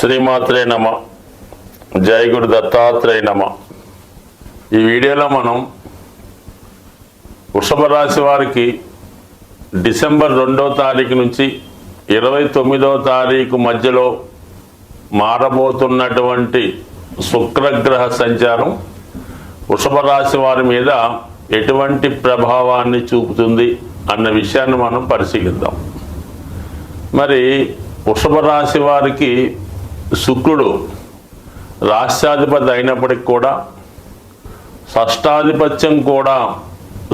శ్రీమాత్రే నమ. జై గురు దత్తాత్రేయ నమ. ఈ వీడియోలో మనం వృషభ రాశి వారికి డిసెంబర్ 2వ తారీఖు నుంచి 29వ తారీఖు మధ్యలో మారబోతున్నటువంటి శుక్రగ్రహ సంచారం వృషభ రాశి వారి మీద ఎటువంటి ప్రభావాన్ని చూపుతుంది అన్న విషయాన్ని మనం పరిశీలిద్దాం. మరి వృషభ రాశి వారికి శుక్రుడు రాష్ట్రాధిపతి అయినప్పటికి కూడా షష్టాధిపత్యం కూడా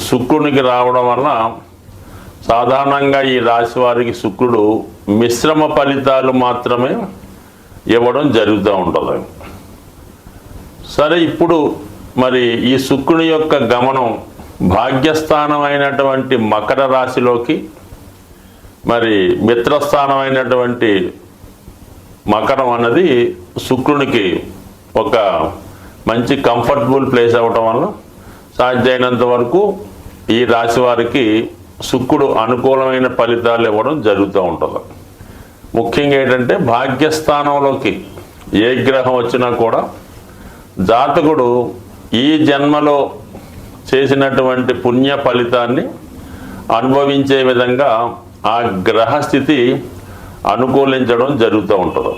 శుక్రునికి రావడం వల్ల సాధారణంగా ఈ రాశి వారికి శుక్రుడు మిశ్రమ ఫలితాలు మాత్రమే ఇవ్వడం జరుగుతూ ఉంటుంది. సరే, ఇప్పుడు మరి ఈ శుక్రుని యొక్క గమనం భాగ్యస్థానం అయినటువంటి మకర రాశిలోకి, మరి మిత్రస్థానం అయినటువంటి మకరం అన్నది శుక్రునికి ఒక మంచి కంఫర్టబుల్ ప్లేస్ అవ్వటం వల్ల సాధ్యమైనంత వరకు ఈ రాశి వారికి శుక్రుడు అనుకూలమైన ఫలితాలు ఇవ్వడం జరుగుతూ ఉంటుంది. ముఖ్యంగా ఏంటంటే భాగ్యస్థానంలోకి ఏ గ్రహం వచ్చినా కూడా జాతకుడు ఈ జన్మలో చేసినటువంటి పుణ్య ఫలితాన్ని అనుభవించే విధంగా ఆ గ్రహస్థితి అనుకూలించడం జరుగుతూ ఉంటుంది.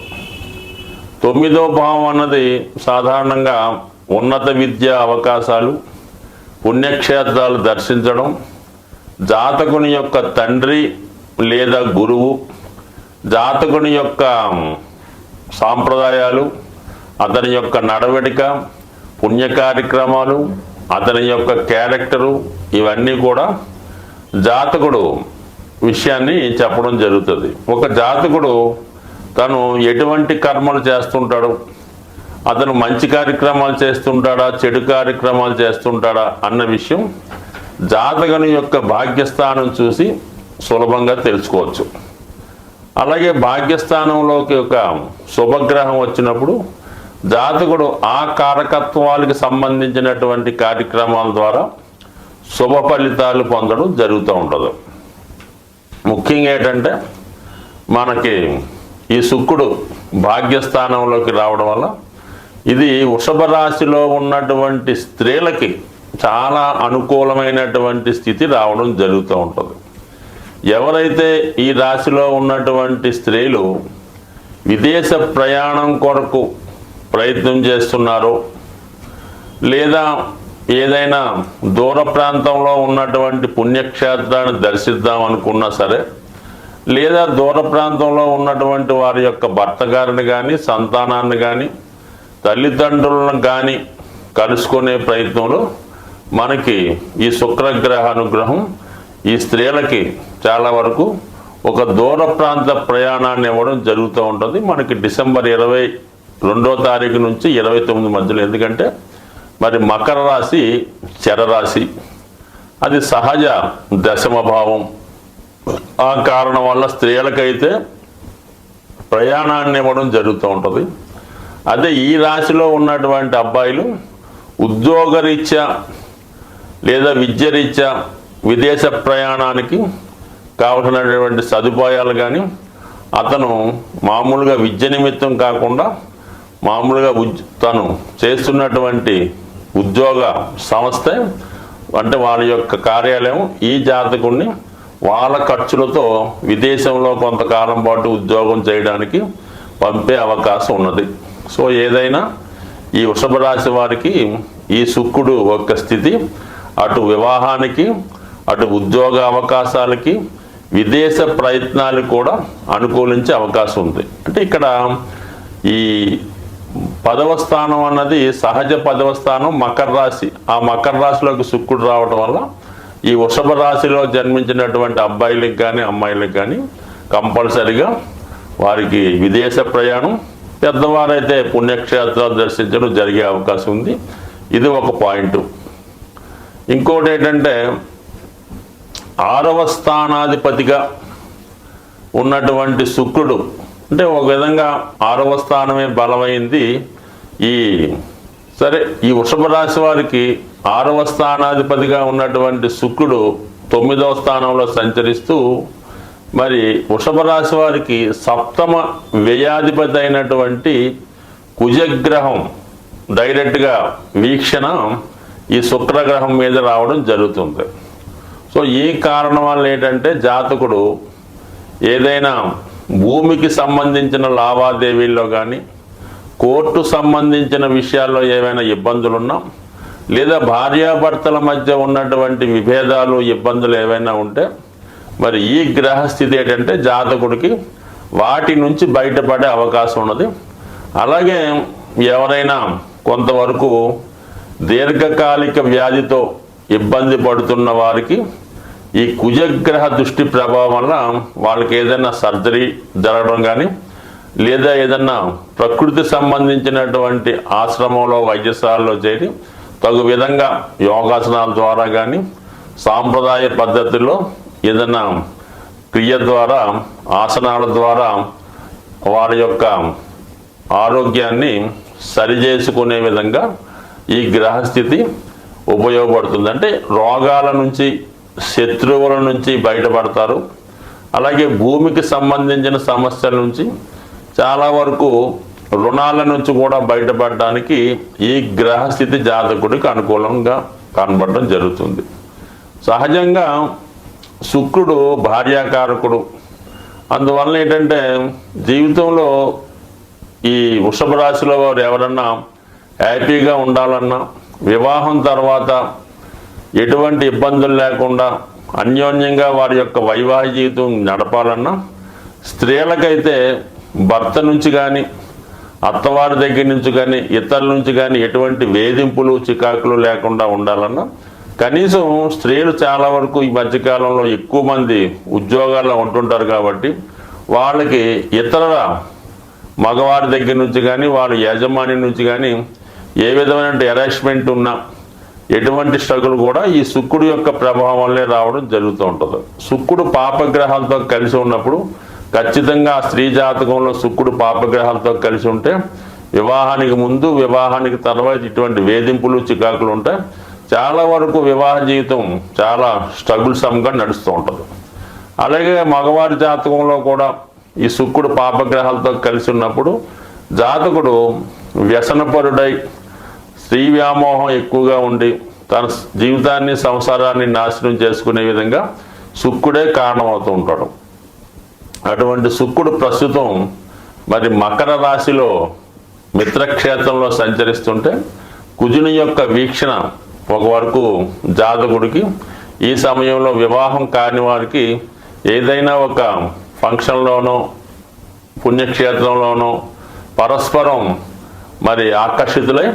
9వ భావం అన్నది సాధారణంగా ఉన్నత విద్యా అవకాశాలు, పుణ్యక్షేత్రాలు దర్శించడం, జాతకుని యొక్క తండ్రి లేదా గురువు, జాతకుని యొక్క సాంప్రదాయాలు, అతని యొక్క నడవడిక, పుణ్య కార్యక్రమాలు, అతని యొక్క క్యారెక్టరు, ఇవన్నీ కూడా జాతకుడు విషయాన్ని చెప్పడం జరుగుతుంది. ఒక జాతకుడు తను ఎటువంటి కర్మలు చేస్తుంటాడు, అతను మంచి కార్యక్రమాలు చేస్తుంటాడా, చెడు కార్యక్రమాలు చేస్తుంటాడా అన్న విషయం జాతకుని యొక్క భాగ్యస్థానం చూసి సులభంగా తెలుసుకోవచ్చు. అలాగే భాగ్యస్థానంలోకి ఒక శుభగ్రహం వచ్చినప్పుడు జాతకుడు ఆ కారకత్వాలకు సంబంధించినటువంటి కార్యక్రమాల ద్వారా శుభ ఫలితాలు పొందడం జరుగుతూ ఉంటుంది. ముఖ్యంగా ఏంటంటే మనకి ఈ శుక్రుడు భాగ్యస్థానంలోకి రావడం వల్ల ఇది వృషభ రాశిలో ఉన్నటువంటి స్త్రీలకి చాలా అనుకూలమైనటువంటి స్థితి రావడం జరుగుతూ ఉంటుంది. ఎవరైతే ఈ రాశిలో ఉన్నటువంటి స్త్రీలు విదేశ ప్రయాణం కొరకు ప్రయత్నం చేస్తున్నారో, లేదా ఏదైనా దూర ప్రాంతంలో ఉన్నటువంటి పుణ్యక్షేత్రాన్ని దర్శిద్దాం అనుకున్నా సరే, లేదా దూర ప్రాంతంలో ఉన్నటువంటి వారి యొక్క భర్త గారిని కానీ, సంతానాన్ని కానీ, తల్లిదండ్రులను కానీ కలుసుకునే ప్రయత్నంలో మనకి ఈ శుక్రగ్రహ అనుగ్రహం ఈ స్త్రీలకి చాలా వరకు ఒక దూర ప్రాంత ప్రయాణాన్ని ఇవ్వడం జరుగుతూ ఉంటుంది. మనకి డిసెంబర్ 22వ తారీఖు నుంచి 29 మధ్యలో. ఎందుకంటే మరి మకర రాశి చరరాశి, అది సహజ దశమ భావం. ఆ కారణం వల్ల స్త్రీలకైతే ప్రయాణాన్ని ఇవ్వడం జరుగుతూ ఉంటుంది. అదే ఈ రాశిలో ఉన్నటువంటి అబ్బాయిలు ఉద్యోగరీత్యా లేదా విద్యరీత్యా విదేశ ప్రయాణానికి కావలసినటువంటి సదుపాయాలు కానీ, అతను మామూలుగా విద్య నిమిత్తం కాకుండా మామూలుగా తను చేస్తున్నటువంటి ఉద్యోగ సంస్థ అంటే వాళ్ళ యొక్క కార్యాలయం ఈ జాతకుడిని వాళ్ళ ఖర్చులతో విదేశంలో కొంతకాలం పాటు ఉద్యోగం చేయడానికి పంపే అవకాశం ఉన్నది. సో ఏదైనా ఈ వృషభ రాశి వారికి ఈ శుక్రుడు యొక్క స్థితి అటు వివాహానికి, అటు ఉద్యోగ అవకాశాలకి, విదేశ ప్రయత్నాలకు కూడా అనుకూలించే అవకాశం ఉంది. అంటే ఇక్కడ ఈ 10వ స్థానం అన్నది సహజ 10వ స్థానం మకర రాశి. ఆ మకర రాశిలోకి శుక్రుడు రావడం వల్ల ఈ వృషభ రాశిలో జన్మించినటువంటి అబ్బాయిలకు కానీ అమ్మాయిలకు కానీ కంపల్సరిగా వారికి విదేశ ప్రయాణం, పెద్దవారైతే పుణ్యక్షేత్రాలు దర్శించడం జరిగే అవకాశం ఉంది. ఇది ఒక పాయింట్. ఇంకోటి ఏంటంటే 6వ స్థానాధిపతిగా ఉన్నటువంటి శుక్రుడు, అంటే ఒక విధంగా 6వ స్థానమే బలమైంది. ఈ వృషభ రాశి వారికి 6వ స్థానాధిపతిగా ఉన్నటువంటి శుక్రుడు 9వ స్థానంలో సంచరిస్తూ మరి వృషభ రాశి వారికి సప్తమ వ్యయాధిపతి అయినటువంటి కుజగ్రహం డైరెక్ట్గా వీక్షణ ఈ శుక్రగ్రహం మీద రావడం జరుగుతుంది. సో ఈ కారణం వల్ల ఏంటంటే జాతకుడు ఏదైనా భూమికి సంబంధించిన లావాదేవీల్లో కానీ, కోర్టు సంబంధించిన విషయాల్లో ఏమైనా ఇబ్బందులున్నా, లేదా భార్యాభర్తల మధ్య ఉన్నటువంటి విభేదాలు ఇబ్బందులు ఏవైనా ఉంటే మరి ఈ గ్రహస్థితి ఏంటంటే జాతకుడికి వాటి నుంచి బయటపడే అవకాశం ఉన్నది. అలాగే ఎవరైనా కొంతవరకు దీర్ఘకాలిక వ్యాధితో ఇబ్బంది పడుతున్న వారికి ఈ కుజగ్రహ దృష్టి ప్రభావం వల్ల వాళ్ళకి ఏదైనా సర్జరీ జరగడం కానీ, లేదా ఏదన్నా ప్రకృతి సంబంధించినటువంటి ఆశ్రమంలో వైద్యశాలలో చేరి తగు విధంగా యోగాసనాల ద్వారా కానీ, సాంప్రదాయ పద్ధతిలో ఏదైనా క్రియ ద్వారా, ఆసనాల ద్వారా వారి యొక్క ఆరోగ్యాన్ని సరిచేసుకునే విధంగా ఈ గ్రహస్థితి ఉపయోగపడుతుంది. అంటే రోగాల నుంచి, శత్రువుల నుంచి బయటపడతారు. అలాగే భూమికి సంబంధించిన సమస్యల నుంచి, చాలా వరకు రుణాల నుంచి కూడా బయటపడడానికి ఈ గ్రహస్థితి జాతకుడికి అనుకూలంగా కనబడడం జరుగుతుంది. సహజంగా శుక్రుడు భార్యాకారకుడు. అందువల్ల ఏంటంటే జీవితంలో ఈ వృషభ రాశిలో వారు ఎవరన్నా హ్యాపీగా ఉండాలన్నా, వివాహం తర్వాత ఎటువంటి ఇబ్బందులు లేకుండా అన్యోన్యంగా వారి యొక్క వైవాహిక జీవితం నడపాలన్నా, స్త్రీలకైతే భర్త నుంచి కానీ, అత్తవారి దగ్గర నుంచి కానీ, ఇతరుల నుంచి కానీ ఎటువంటి వేధింపులు చికాకులు లేకుండా ఉండాలన్నా, కనీసం స్త్రీలు చాలా వరకు ఈ మధ్యకాలంలో ఎక్కువ మంది ఉద్యోగాల్లో ఉంటుంటారు కాబట్టి వాళ్ళకి ఇతర మగవారి దగ్గర నుంచి కానీ, వారి యజమాని నుంచి కానీ ఏ విధమైన హెరాస్మెంట్ ఉన్నా, ఎటువంటి స్ట్రగుల్ కూడా ఈ శుక్రుడు యొక్క ప్రభావం వల్లే రావడం జరుగుతూ ఉంటుంది. శుక్రుడు పాపగ్రహాలతో కలిసి ఉన్నప్పుడు ఖచ్చితంగా స్త్రీ జాతకంలో శుక్రుడు పాపగ్రహాలతో కలిసి ఉంటే వివాహానికి ముందు, వివాహానికి తర్వాత ఇటువంటి వేధింపులు చికాకులు ఉంటాయి. చాలా వరకు వివాహ జీవితం చాలా స్ట్రగుల్సమ్గా నడుస్తూ ఉంటుంది. అలాగే మగవారి జాతకంలో కూడా ఈ శుక్రుడు పాపగ్రహాలతో కలిసి ఉన్నప్పుడు జాతకుడు వ్యసనపరుడై, స్త్రీ వ్యామోహం ఎక్కువగా ఉండి తన జీవితాన్ని, సంసారాన్ని నాశనం చేసుకునే విధంగా శుక్రుడే కారణమవుతూ ఉంటాడు. అటువంటి శుక్రుడు ప్రస్తుతం మరి మకర రాశిలో మిత్రక్షేత్రంలో సంచరిస్తుంటే కుజుని యొక్క వీక్షణ ఒక వరకు జాతకుడికి ఈ సమయంలో వివాహం కాని వారికి ఏదైనా ఒక ఫంక్షన్లోనో, పుణ్యక్షేత్రంలోనో పరస్పరం మరి ఆకర్షితులై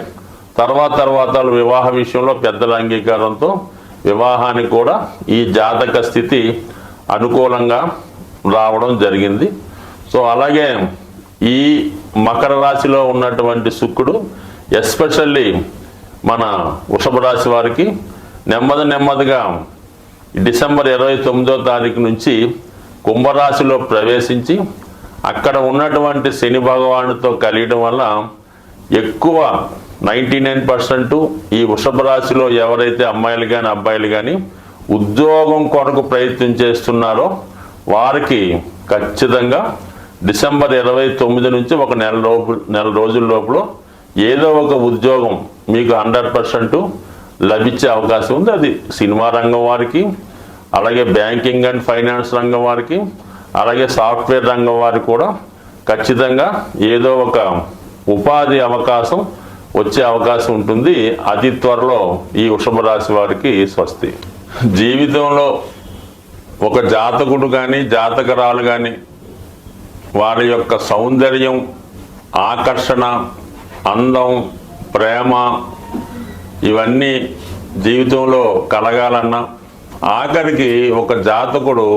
తర్వాత వివాహ విషయంలో పెద్దల అంగీకారంతో వివాహానికి కూడా ఈ జాతక స్థితి అనుకూలంగా రావడం జరిగింది. సో అలాగే ఈ మకర రాశిలో ఉన్నటువంటి శుక్రుడు ఎస్పెషల్లీ మన వృషభ రాశి వారికి నెమ్మదిగా డిసెంబర్ 29వ తారీఖు నుంచి కుంభరాశిలో ప్రవేశించి అక్కడ ఉన్నటువంటి శని భగవానుడితో కలియడం వల్ల ఎక్కువ 99% ఈ వృషభ రాశిలో ఎవరైతే అమ్మాయిలు కానీ అబ్బాయిలు కానీ ఉద్యోగం కొరకు ప్రయత్నం చేస్తున్నారో వారికి ఖచ్చితంగా డిసెంబర్ 29 నుంచి ఒక నెల రోజుల లోపల ఏదో ఒక ఉద్యోగం మీకు 100% లభించే అవకాశం ఉంది. అది సినిమా రంగం వారికి, అలాగే బ్యాంకింగ్ అండ్ ఫైనాన్స్ రంగం వారికి, అలాగే సాఫ్ట్వేర్ రంగం వారికి కూడా ఖచ్చితంగా ఏదో ఒక ఉపాధి అవకాశం వచ్చే అవకాశం ఉంటుంది. అతి త్వరలో ఈ వృషభ రాశి వారికి స్వస్తి. జీవితంలో ఒక జాతకుడు కానీ, జాతకరాలు కానీ వారి యొక్క సౌందర్యం, ఆకర్షణ, అందం, ప్రేమ ఇవన్నీ జీవితంలో కలగాలన్నా, ఆఖరికి ఒక జాతకుడు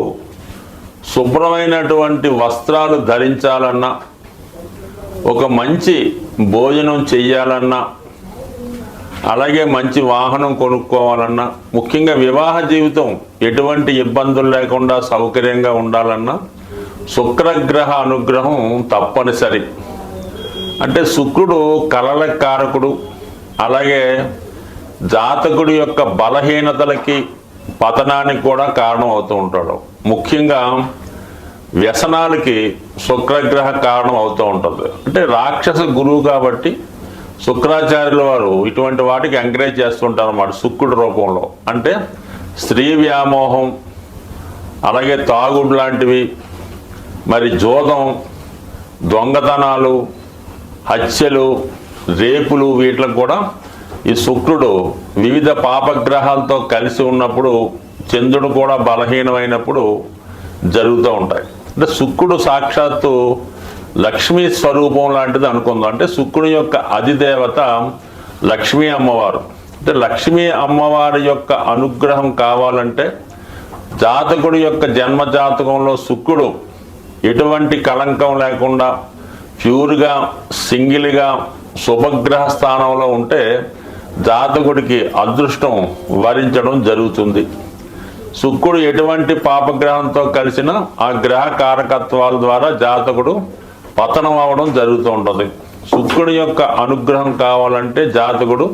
శుభ్రమైనటువంటి వస్త్రాలు ధరించాలన్నా, ఒక మంచి భోజనం చెయ్యాలన్నా, అలాగే మంచి వాహనం కొనుక్కోవాలన్నా, ముఖ్యంగా వివాహ జీవితం ఎటువంటి ఇబ్బందులు లేకుండా సౌకర్యంగా ఉండాలన్నా శుక్రగ్రహ అనుగ్రహం తప్పనిసరి. అంటే శుక్రుడు కలల కారకుడు, అలాగే జాతకుడి యొక్క బలహీనతలకి, పతనానికి కూడా కారణం అవుతూ ఉంటాడు. ముఖ్యంగా వ్యసనాలకి శుక్రగ్రహ కారణం అవుతూ ఉంటుంది. అంటే రాక్షస గురువు కాబట్టి శుక్రాచార్యుల వారు ఇటువంటి వాటికి ఎంకరేజ్ చేస్తుంటారు అన్నమాట శుక్రుడి రూపంలో. అంటే స్త్రీ వ్యామోహం, అలాగే తాగుడు లాంటివి, మరి జోదం, దొంగతనాలు, హత్యలు, రేపులు, వీటికి కూడా ఈ శుక్రుడు వివిధ పాపగ్రహాలతో కలిసి ఉన్నప్పుడు, చంద్రుడు కూడా బలహీనమైనప్పుడు జరుగుతూ ఉంటాయి. అంటే శుక్రుడు సాక్షాత్తు లక్ష్మీ స్వరూపం లాంటిది అనుకుందాం. అంటే శుక్రుని యొక్క అధిదేవత లక్ష్మీ అమ్మవారు. అంటే లక్ష్మీ అమ్మవారి యొక్క అనుగ్రహం కావాలంటే జాతకుడి యొక్క జన్మ జాతకంలో శుక్రుడు ఎటువంటి కళంకం లేకుండా ప్యూర్గా సింగిల్గా శుభగ్రహ స్థానంలో ఉంటే జాతకుడికి అదృష్టం వరించడం జరుగుతుంది. శుక్రుడు ఎటువంటి పాపగ్రహంతో కలిసినా ఆ గ్రహ కారకత్వాల ద్వారా జాతకుడు పతనం అవ్వడం జరుగుతూ ఉంటుంది. శుక్రుడి యొక్క అనుగ్రహం కావాలంటే జాతకుడు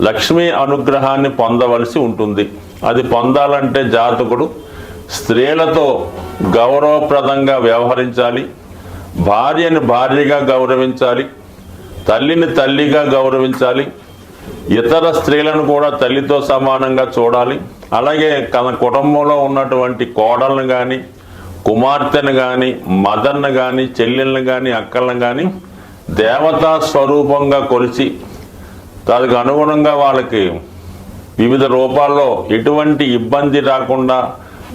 లక్ష్మీ అనుగ్రహాన్ని పొందవలసి ఉంటుంది. అది పొందాలంటే జాతకుడు స్త్రీలతో గౌరవప్రదంగా వ్యవహరించాలి, భార్యని భార్యగా గౌరవించాలి, తల్లిని తల్లిగా గౌరవించాలి, ఇతర స్త్రీలను కూడా తల్లితో సమానంగా చూడాలి. అలాగే తన కుటుంబంలో ఉన్నటువంటి కోడలను కానీ, కుమార్తెను కానీ, మదర్ను కానీ, చెల్లెళ్ళను కానీ, అక్కలను కానీ దేవతా స్వరూపంగా కొలిచి దానికి అనుగుణంగా వాళ్ళకి వివిధ రూపాల్లో ఎటువంటి ఇబ్బంది రాకుండా,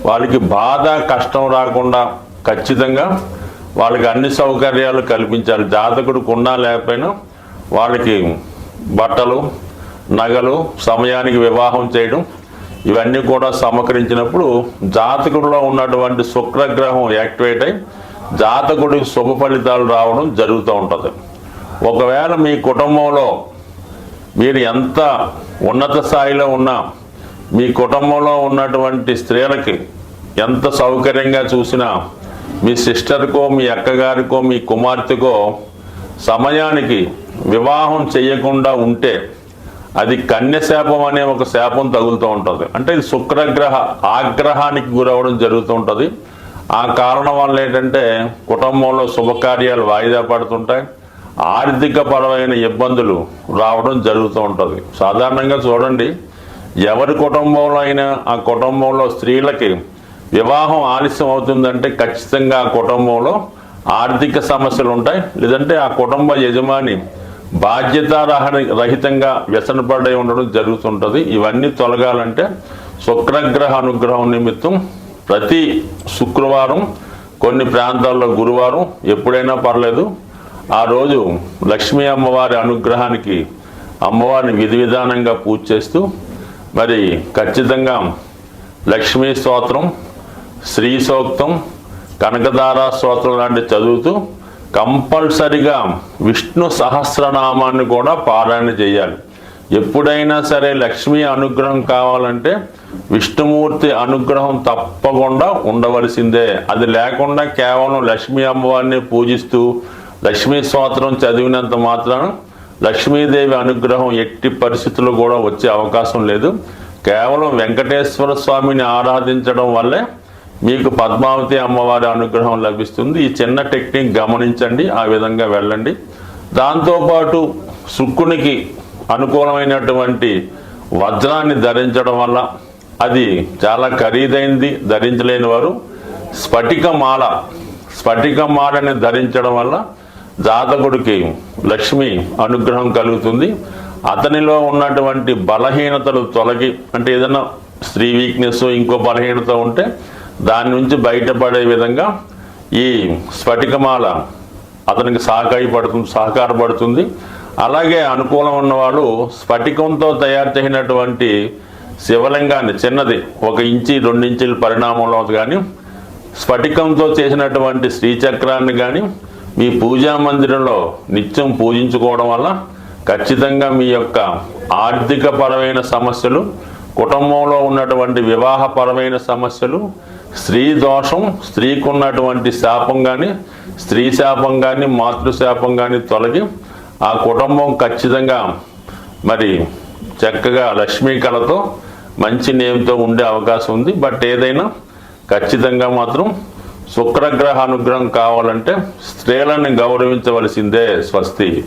వాళ్ళకి బాధ కష్టం రాకుండా ఖచ్చితంగా వాళ్ళకి అన్ని సౌకర్యాలు కల్పించాలి. జాతకుడు కొన్నా లేకపోయినా వాళ్ళకి బట్టలు, నగలు, సమయానికి వివాహం చేయడం, ఇవన్నీ కూడా సమకరించినప్పుడు జాతకుడిలో ఉన్నటువంటి శుక్రగ్రహం యాక్టివేట్ అయి జాతకుడికి శుభ ఫలితాలు రావడం జరుగుతూ ఉంటుంది. ఒకవేళ మీ కుటుంబంలో మీరు ఎంత ఉన్నత స్థాయిలో ఉన్నా మీ కుటుంబంలో ఉన్నటువంటి స్త్రీలకి ఎంత సౌకర్యంగా చూసినా మీ సిస్టర్కో, మీ అక్కగారికో, మీ కుమార్తెకో సమయానికి వివాహం చేయకుండా ఉంటే అది కన్యశాపం అనే ఒక శాపం తగులుతూ ఉంటుంది. అంటే ఇది శుక్రగ్రహ ఆగ్రహానికి గురవడం జరుగుతూ ఉంటుంది. ఆ కారణం వల్ల ఏంటంటే కుటుంబంలో శుభకార్యాలు వాయిదా పడుతుంటాయి, ఆర్థిక పరమైన ఇబ్బందులు రావడం జరుగుతూ ఉంటుంది. సాధారణంగా చూడండి, ఎవరి కుటుంబంలో అయినా ఆ కుటుంబంలో స్త్రీలకి వివాహం ఆలస్యం అవుతుందంటే ఖచ్చితంగా ఆ కుటుంబంలో ఆర్థిక సమస్యలు ఉంటాయి, లేదంటే ఆ కుటుంబ యజమాని బాధ్యతారహితంగా వ్యసనపడి ఉండడం జరుగుతుంటుంది. ఇవన్నీ తొలగాలంటే శుక్రగ్రహ అనుగ్రహం నిమిత్తం ప్రతి శుక్రవారం, కొన్ని ప్రాంతాల్లో గురువారం, ఎప్పుడైనా పర్లేదు, ఆ రోజు లక్ష్మీ అమ్మవారి అనుగ్రహానికి అమ్మవారిని విధి విధానంగా పూజ చేస్తూ మరి ఖచ్చితంగా లక్ష్మీ స్తోత్రం, శ్రీ సూక్తం, కనకదారా స్తోత్రం లాంటి చదువుతూ కంపల్సరిగా విష్ణు సహస్రనామాన్ని కూడా పారాయణ చేయాలి. ఎప్పుడైనా సరే లక్ష్మీ అనుగ్రహం కావాలంటే విష్ణుమూర్తి అనుగ్రహం తప్పకుండా ఉండవలసిందే. అది లేకుండా కేవలం లక్ష్మీ అమ్మవారిని పూజిస్తూ లక్ష్మీ స్తోత్రం చదివినంత మాత్రాన లక్ష్మీదేవి అనుగ్రహం ఎట్టి పరిస్థితుల్లో కూడా వచ్చే అవకాశం లేదు. కేవలం వెంకటేశ్వర స్వామిని ఆరాధించడం వల్లే మీకు పద్మావతి అమ్మవారి అనుగ్రహం లభిస్తుంది. ఈ చిన్న టెక్నిక్ గమనించండి, ఆ విధంగా వెళ్ళండి. దాంతోపాటు శుక్రునికి అనుకూలమైనటువంటి వజ్రాన్ని ధరించడం వల్ల, అది చాలా ఖరీదైనది, ధరించలేని వారు స్ఫటికమాలని ధరించడం వల్ల జాతకుడికి లక్ష్మి అనుగ్రహం కలుగుతుంది. అతనిలో ఉన్నటువంటి బలహీనతలు తొలగి, అంటే ఏదైనా స్త్రీ వీక్నెస్, ఇంకో బలహీనత ఉంటే దాని నుంచి బయటపడే విధంగా ఈ స్ఫటికమాల అతనికి సహకారపడుతుంది. అలాగే అనుకూలం ఉన్నవాళ్ళు స్ఫటికంతో తయారు చేసినటువంటి శివలింగాన్ని, చిన్నది 1 ఇంచి 2 ఇంచుల పరిణామంలో కానీ, స్ఫటికంతో చేసినటువంటి శ్రీచక్రాన్ని కానీ మీ పూజా మందిరంలో నిత్యం పూజించుకోవడం వల్ల ఖచ్చితంగా మీ యొక్క ఆర్థిక పరమైన సమస్యలు, కుటుంబంలో ఉన్నటువంటి వివాహపరమైన సమస్యలు, స్త్రీ దోషం, స్త్రీకి ఉన్నటువంటి శాపం కానీ, స్త్రీ శాపం కానీ, మాతృశాపం కానీ తొలగి ఆ కుటుంబం ఖచ్చితంగా మరి చక్కగా లక్ష్మీ కళతో మంచి నేమ్తో ఉండే అవకాశం ఉంది. బట్ ఏదైనా ఖచ్చితంగా మాత్రం శుక్రగ్రహ అనుగ్రహం కావాలంటే స్త్రీలను గౌరవించవలసిందే. స్వస్తి.